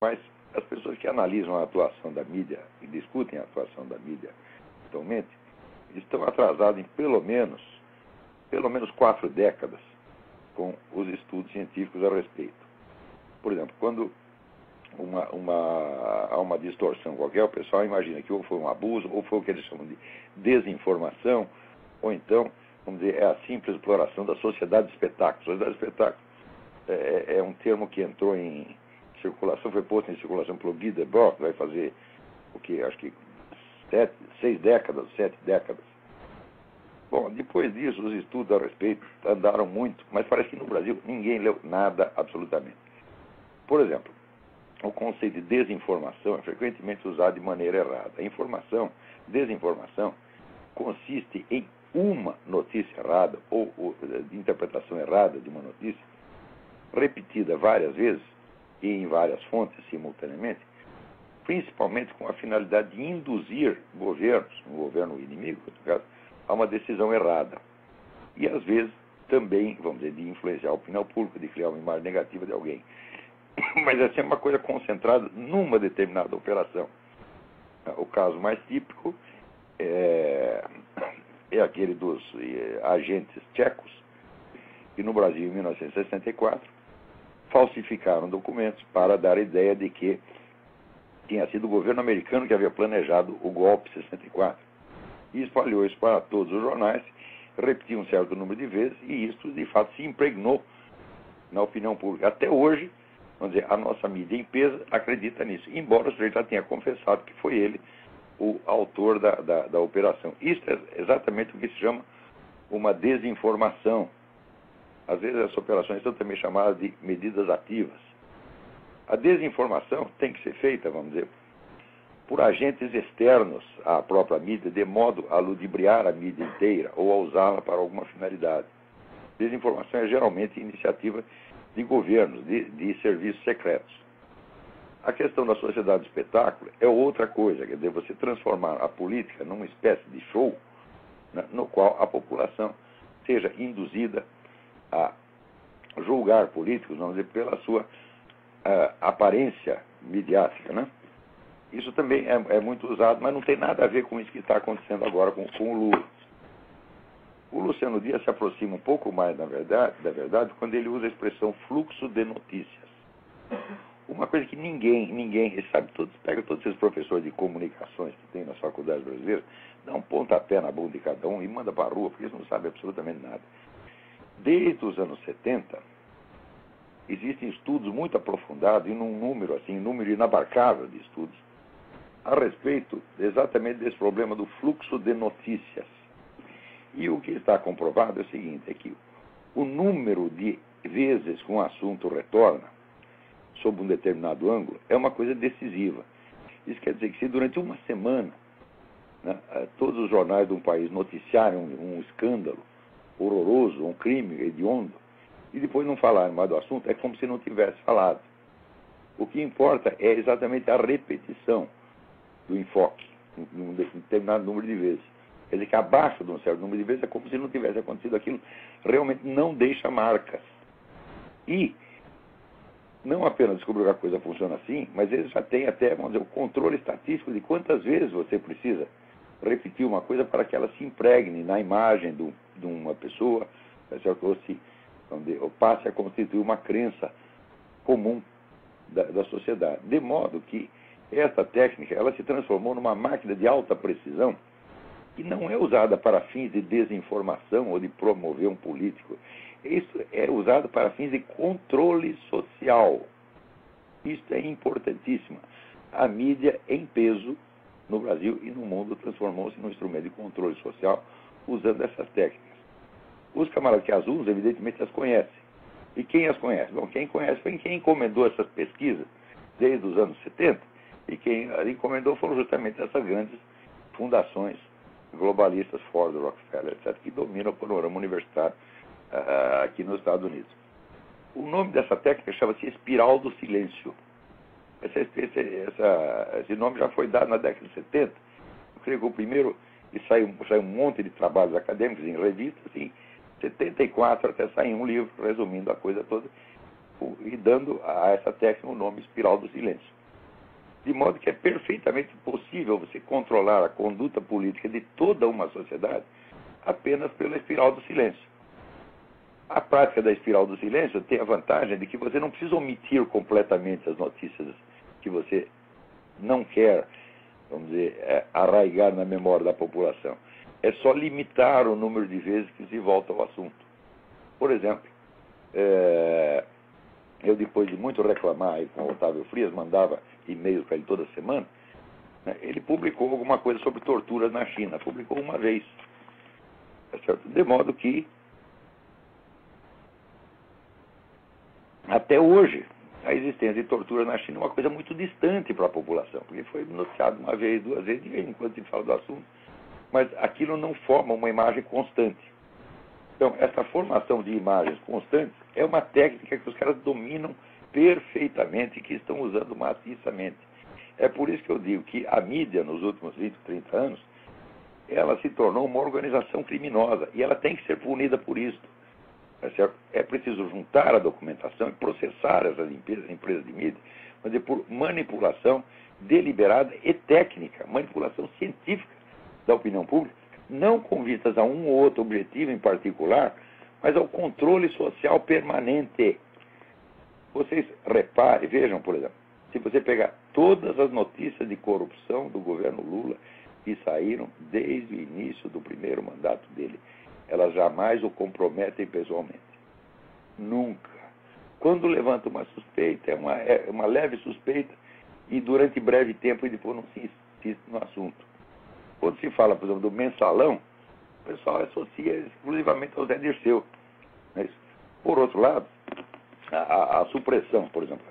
Mas as pessoas que analisam a atuação da mídia e discutem a atuação da mídia atualmente estão atrasadas em pelo menos 4 décadas com os estudos científicos a respeito. Por exemplo, quando há uma distorção qualquer, o pessoal imagina que ou foi um abuso, ou foi o que eles chamam de desinformação, ou então, vamos dizer, é a simples exploração da sociedade de espetáculos. Sociedade de espetáculos é um termo que entrou em circulação, foi posto em circulação pelo Guy Debord, vai fazer o que, acho que 7 décadas. Bom, depois disso, os estudos a respeito andaram muito, mas parece que no Brasil ninguém leu nada absolutamente. Por exemplo, o conceito de desinformação é frequentemente usado de maneira errada. A desinformação, consiste em uma notícia errada ou de interpretação errada de uma notícia, repetida várias vezes e em várias fontes simultaneamente, principalmente com a finalidade de induzir governos, um governo inimigo, no caso, a uma decisão errada. E, às vezes, também, vamos dizer, de influenciar a opinião pública, de criar uma imagem negativa de alguém. Mas é sempre uma coisa concentrada numa determinada operação. O caso mais típico é aquele dos agentes tchecos, que no Brasil, em 1964, falsificaram documentos para dar a ideia de que tinha sido o governo americano que havia planejado o golpe 64. E espalhou isso para todos os jornais, repetiu um certo número de vezes, e isso, de fato, se impregnou na opinião pública. Até hoje, vamos dizer, a nossa mídia em peso acredita nisso, embora o sujeito já tenha confessado que foi ele o autor da operação. Isso é exatamente o que se chama uma desinformação. Às vezes essas operações são também chamadas de medidas ativas. A desinformação tem que ser feita, vamos dizer, por agentes externos à própria mídia, de modo a ludibriar a mídia inteira ou a usá-la para alguma finalidade. Desinformação é geralmente iniciativa de governos, de serviços secretos. A questão da sociedade do espetáculo é outra coisa, quer dizer, você transformar a política numa espécie de show, né, no qual a população seja induzida a julgar políticos, vamos dizer, pela sua aparência midiática, né? Isso também é muito usado, mas não tem nada a ver com isso que está acontecendo agora com o Lula. O Luciano Dias se aproxima um pouco mais da verdade quando ele usa a expressão fluxo de notícias. Uma coisa que ninguém, sabe, pega todos esses professores de comunicações que tem nas faculdades brasileiras, dá um pontapé na bunda de cada um e manda para a rua, porque eles não sabem absolutamente nada. Desde os anos 70, existem estudos muito aprofundados, e num número inabarcável de estudos, a respeito exatamente desse problema do fluxo de notícias. E o que está comprovado é o seguinte, é que o número de vezes que um assunto retorna sob um determinado ângulo é uma coisa decisiva. Isso quer dizer que se durante uma semana, né, todos os jornais de um país noticiarem um escândalo horroroso, um crime hediondo, e depois não falarem mais do assunto, é como se não tivesse falado. O que importa é exatamente a repetição do enfoque, num determinado número de vezes. Quer dizer que abaixo de um certo número de vezes é como se não tivesse acontecido aquilo, realmente não deixa marcas. E não apenas descobriu que a coisa funciona assim, mas eles já têm até, vamos dizer, o controle estatístico de quantas vezes você precisa repetir uma coisa para que ela se impregne na imagem de uma pessoa, ou passe a constituir uma crença comum da sociedade. De modo que essa técnica ela se transformou numa máquina de alta precisão que não é usada para fins de desinformação ou de promover um político. Isso é usado para fins de controle social. Isso é importantíssimo. A mídia, em peso, no Brasil e no mundo, transformou-se num instrumento de controle social usando essas técnicas. Os camaradas que as usam, evidentemente, as conhecem. E quem as conhece? Bom, quem conhece foi quem encomendou essas pesquisas desde os anos 70, e quem as encomendou foram justamente essas grandes fundações globalistas, Ford, Rockefeller, etc., que dominam o panorama universitário aqui nos Estados Unidos. O nome dessa técnica chama-se espiral do silêncio. Esse nome já foi dado na década de 70. Eu creio que o primeiro, e saiu um monte de trabalhos acadêmicos em revistas, em 74 até sair um livro resumindo a coisa toda, e dando a essa técnica o nome espiral do silêncio. De modo que é perfeitamente possível você controlar a conduta política de toda uma sociedade apenas pela espiral do silêncio. A prática da espiral do silêncio tem a vantagem de que você não precisa omitir completamente as notícias que você não quer, vamos dizer, arraigar na memória da população. É só limitar o número de vezes que se volta ao assunto. Por exemplo, eu, depois de muito reclamar com o Otávio Frias, mandava e-mails para ele toda semana, né, ele publicou alguma coisa sobre torturas na China. Publicou uma vez. Tá certo? De modo que, até hoje, a existência de tortura na China é uma coisa muito distante para a população, porque foi noticiado uma vez, duas vezes, de vez em quando se fala do assunto, mas aquilo não forma uma imagem constante. Então, essa formação de imagens constantes é uma técnica que os caras dominam perfeitamente e que estão usando maciçamente. É por isso que eu digo que a mídia, nos últimos 20, 30 anos, ela se tornou uma organização criminosa e ela tem que ser punida por isso. É preciso juntar a documentação e processar essas empresas de mídia, mas é por manipulação deliberada e técnica, manipulação científica da opinião pública, não com vistas a um ou outro objetivo em particular, mas ao controle social permanente. Vocês reparem, vejam, por exemplo, se você pegar todas as notícias de corrupção do governo Lula que saíram desde o início do primeiro mandato dele, elas jamais o comprometem pessoalmente. Nunca. Quando levanta uma suspeita, é uma leve suspeita, e durante breve tempo e depois não se insiste no assunto. Quando se fala, por exemplo, do mensalão, o pessoal associa exclusivamente ao Zé Dirceu. Por outro lado, a supressão, por exemplo,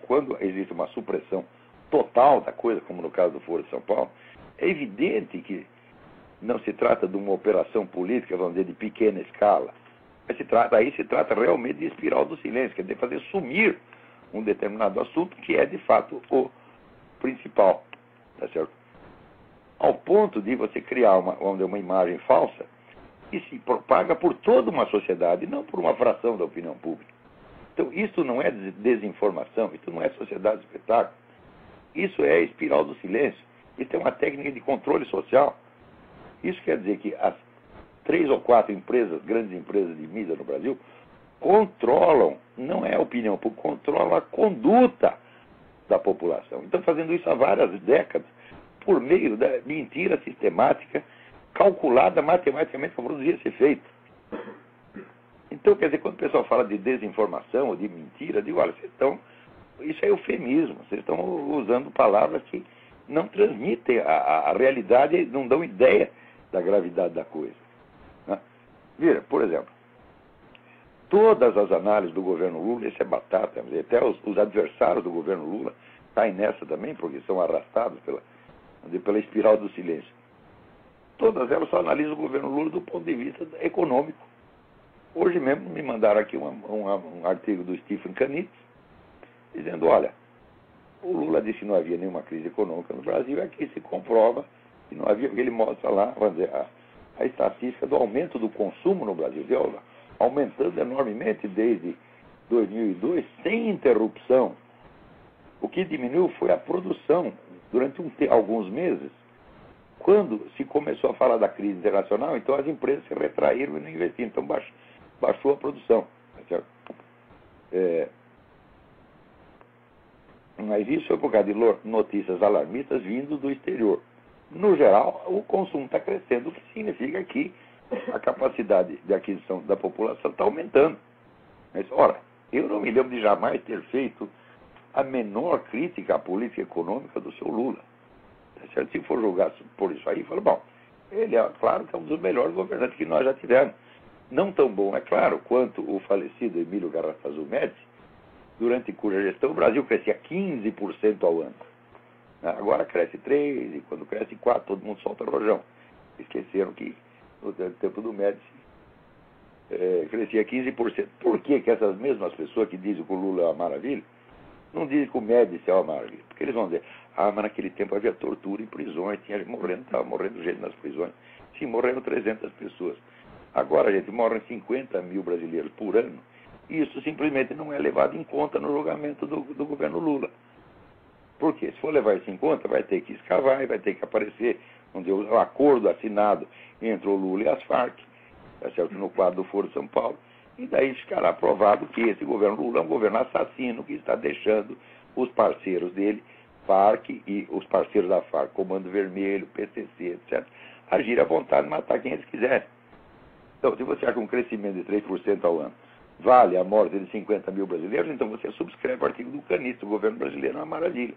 quando existe uma supressão total da coisa, como no caso do Foro de São Paulo, é evidente que não se trata de uma operação política, vamos dizer, de pequena escala. Mas aí se trata realmente de espiral do silêncio, quer dizer, fazer sumir um determinado assunto que é, de fato, o principal. Tá certo? Ao ponto de você criar uma imagem falsa que se propaga por toda uma sociedade, não por uma fração da opinião pública. Então, isso não é desinformação, isso não é sociedade de espetáculo. Isso é espiral do silêncio. Isso é uma técnica de controle social. Isso quer dizer que as 3 ou 4 grandes empresas de mídia no Brasil, controlam, não é a opinião pública, controlam a conduta da população. Então, fazendo isso há várias décadas, por meio da mentira sistemática, calculada matematicamente para produzir esse efeito. Então, quer dizer, quando o pessoal fala de desinformação ou de mentira, eu digo, olha, isso é eufemismo, vocês estão usando palavras que não transmitem a realidade e não dão ideia da gravidade da coisa. Né? Vira, por exemplo, todas as análises do governo Lula, esse é batata, até os adversários do governo Lula caem nessa também, porque são arrastados pela espiral do silêncio. Todas elas só analisam o governo Lula do ponto de vista econômico. Hoje mesmo me mandaram aqui um artigo do Stephen Kanitz, dizendo, olha, o Lula disse que não havia nenhuma crise econômica no Brasil, e aqui se comprova que não havia, porque ele mostra lá, vamos dizer, a estatística do aumento do consumo no Brasil, viu? Aumentando enormemente desde 2002, sem interrupção. O que diminuiu foi a produção durante alguns meses. Quando se começou a falar da crise internacional, então as empresas se retraíram e não investiram, então baixou a produção. Tá certo? Mas isso é por causa de notícias alarmistas vindo do exterior. No geral, o consumo está crescendo, o que significa que a capacidade de aquisição da população está aumentando. Mas, ora, eu não me lembro de jamais ter feito a menor crítica à política econômica do seu Lula. Tá certo? Se for julgar por isso aí, falo, bom, ele é claro que é um dos melhores governantes que nós já tivemos. Não tão bom, é claro, quanto o falecido Emílio Garrastazu Médici, durante cuja gestão o Brasil crescia 15% ao ano. Agora cresce 3%, e quando cresce 4%, todo mundo solta rojão. Esqueceram que no tempo do Médici crescia 15%. Por que essas mesmas pessoas que dizem que o Lula é uma maravilha, não dizem que o Médici é uma maravilha? Porque eles vão dizer, mas naquele tempo havia tortura em prisões, estava morrendo gente nas prisões. Sim, morreram 300 pessoas. Agora, gente, morrem 50 mil brasileiros por ano isso simplesmente não é levado em conta no julgamento do governo Lula. Por quê? Se for levar isso em conta, vai ter que escavar e vai ter que aparecer o acordo assinado entre o Lula e as Farc, tá certo? No quadro do Foro de São Paulo, e daí ficará provado que esse governo Lula é um governo assassino que está deixando os parceiros dele, Farc e os parceiros da Farc, Comando Vermelho, PCC, etc., agir à vontade e matar quem eles quiserem. Então, se você acha um crescimento de 3% ao ano vale a morte de 50 mil brasileiros, então você subscreve o artigo do Caniço, o governo brasileiro é uma maravilha.